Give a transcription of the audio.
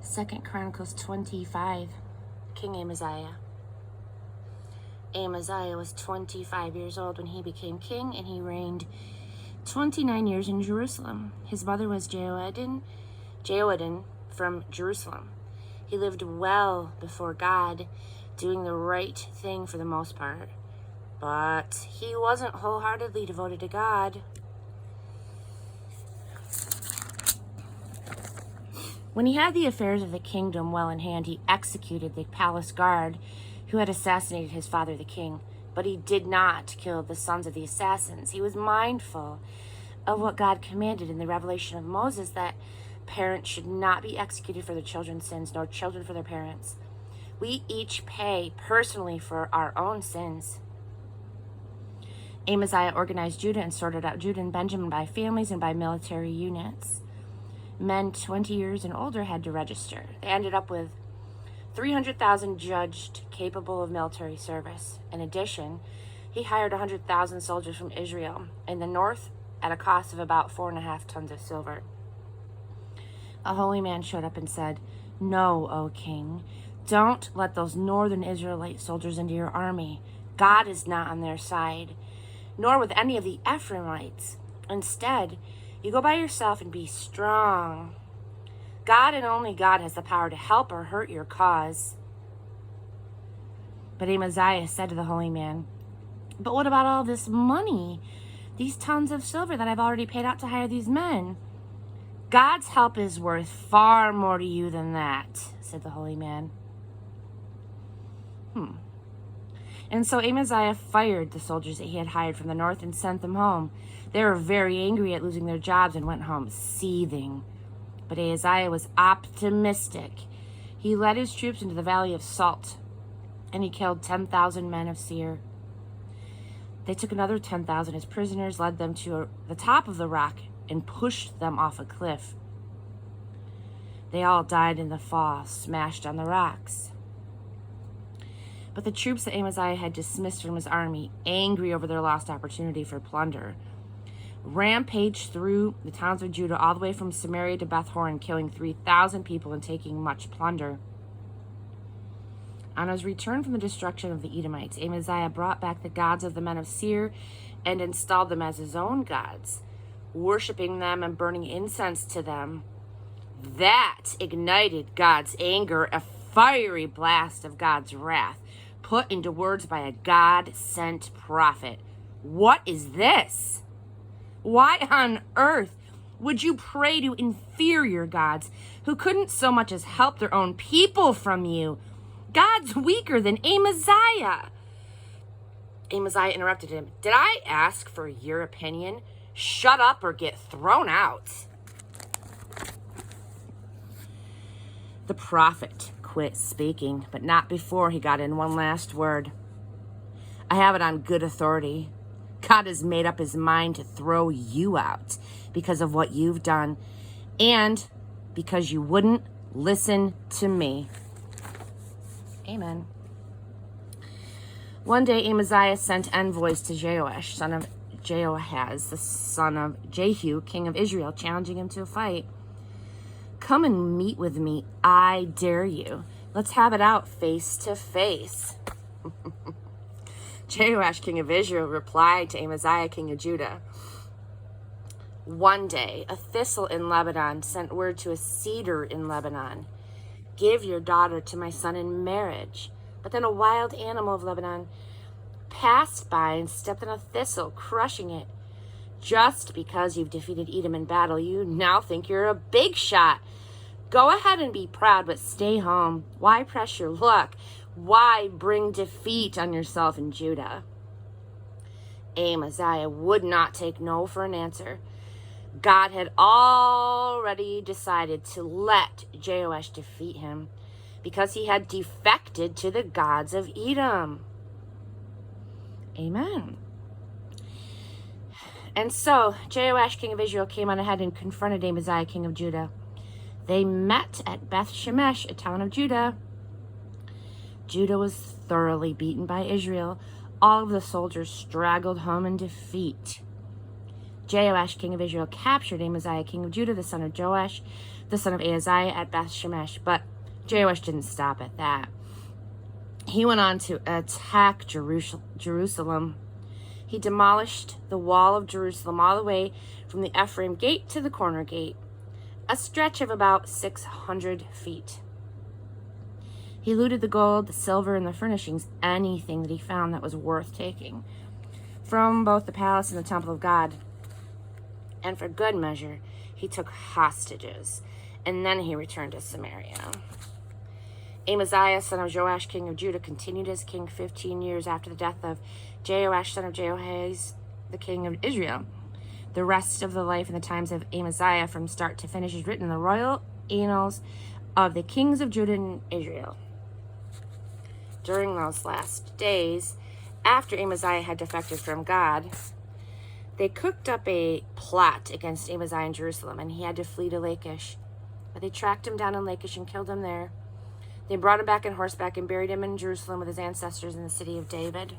2 Chronicles 25, King Amaziah. Amaziah was 25 years old when he became king, and he reigned 29 years in Jerusalem. His mother was Jehoiadin from Jerusalem. He lived well before God, doing the right thing for the most part. But he wasn't wholeheartedly devoted to God. When he had the affairs of the kingdom well in hand, he executed the palace guard who had assassinated his father the king. But he did not kill the sons of the assassins. He was mindful of what God commanded in the revelation of Moses, that parents should not be executed for their children's sins, nor children for their parents. We each pay personally for our own sins. Amaziah organized Judah and sorted out Judah and Benjamin by families and by military units. Men 20 years and older had to register. They ended up with 300,000 judged capable of military service. In addition, he hired 100,000 soldiers from Israel in the north at a cost of about 4.5 tons of silver. A holy man showed up and said, "No, O king, don't let those northern Israelite soldiers into your army. God is not on their side, nor with any of the Ephraimites. Instead, you go by yourself and be strong. God and only God has the power to help or hurt your cause." But Amaziah said to the holy man, "But what about all this money? These tons of silver that I've already paid out to hire these men?" "God's help is worth far more to you than that," said the holy man. And so Amaziah fired the soldiers that he had hired from the north and sent them home. They were very angry at losing their jobs and went home seething. But Amaziah was optimistic. He led his troops into the valley of Salt, and he killed 10,000 men of Seir. They took another 10,000 as prisoners, led them to the top of the rock, and pushed them off a cliff. They all died in the fall, smashed on the rocks. But the troops that Amaziah had dismissed from his army, angry over their lost opportunity for plunder, rampaged through the towns of Judah all the way from Samaria to Beth-horon, killing 3,000 people and taking much plunder. On his return from the destruction of the Edomites, Amaziah brought back the gods of the men of Seir and installed them as his own gods, worshiping them and burning incense to them. That ignited God's anger, a fiery blast of God's wrath, put into words by a God-sent prophet. What is this? Why on earth would you pray to inferior gods who couldn't so much as help their own people from you? God's weaker than Amaziah. Amaziah interrupted him. "Did I ask for your opinion? Shut up or get thrown out." The prophet quit speaking, but not before he got in one last word. "I have it on good authority. God has made up his mind to throw you out because of what you've done and because you wouldn't listen to me." Amen. One day Amaziah sent envoys to Joash, son of Jehoahaz, the son of Jehu, king of Israel, challenging him to a fight. "Come and meet with me, I dare you. Let's have it out face to face." Joash, king of Israel, replied to Amaziah, king of Judah. "One day, a thistle in Lebanon sent word to a cedar in Lebanon, 'Give your daughter to my son in marriage.' But then a wild animal of Lebanon passed by and stepped on a thistle, crushing it. Just because you've defeated Edom in battle, you now think you're a big shot. Go ahead and be proud, but stay home. Why press your luck? Why bring defeat on yourself in Judah?" Amaziah would not take no for an answer. God had already decided to let Joash defeat him because he had defected to the gods of Edom. Amen. And so Joash, king of Israel, came on ahead and confronted Amaziah, king of Judah. They met at Beth Shemesh, a town of Judah. Judah was thoroughly beaten by Israel. All of the soldiers straggled home in defeat. Joash, king of Israel, captured Amaziah, king of Judah, the son of Joash, the son of Ahaziah, at Beth Shemesh. But Jehoash didn't stop at that. He went on to attack Jerusalem. He demolished the wall of Jerusalem all the way from the Ephraim gate to the corner gate, a stretch of about 600 feet. He looted the gold, the silver, and the furnishings, anything that he found that was worth taking, from both the palace and the temple of God. And for good measure, he took hostages, and then he returned to Samaria. Amaziah, son of Joash, king of Judah, continued as king 15 years after the death of Jehoash, son of Jehoahaz, the king of Israel. The rest of the life and the times of Amaziah from start to finish is written in the royal annals of the kings of Judah and Israel. During those last days, after Amaziah had defected from God, they cooked up a plot against Amaziah in Jerusalem, and he had to flee to Lachish. But they tracked him down in Lachish and killed him there. They brought him back on horseback and buried him in Jerusalem with his ancestors in the city of David.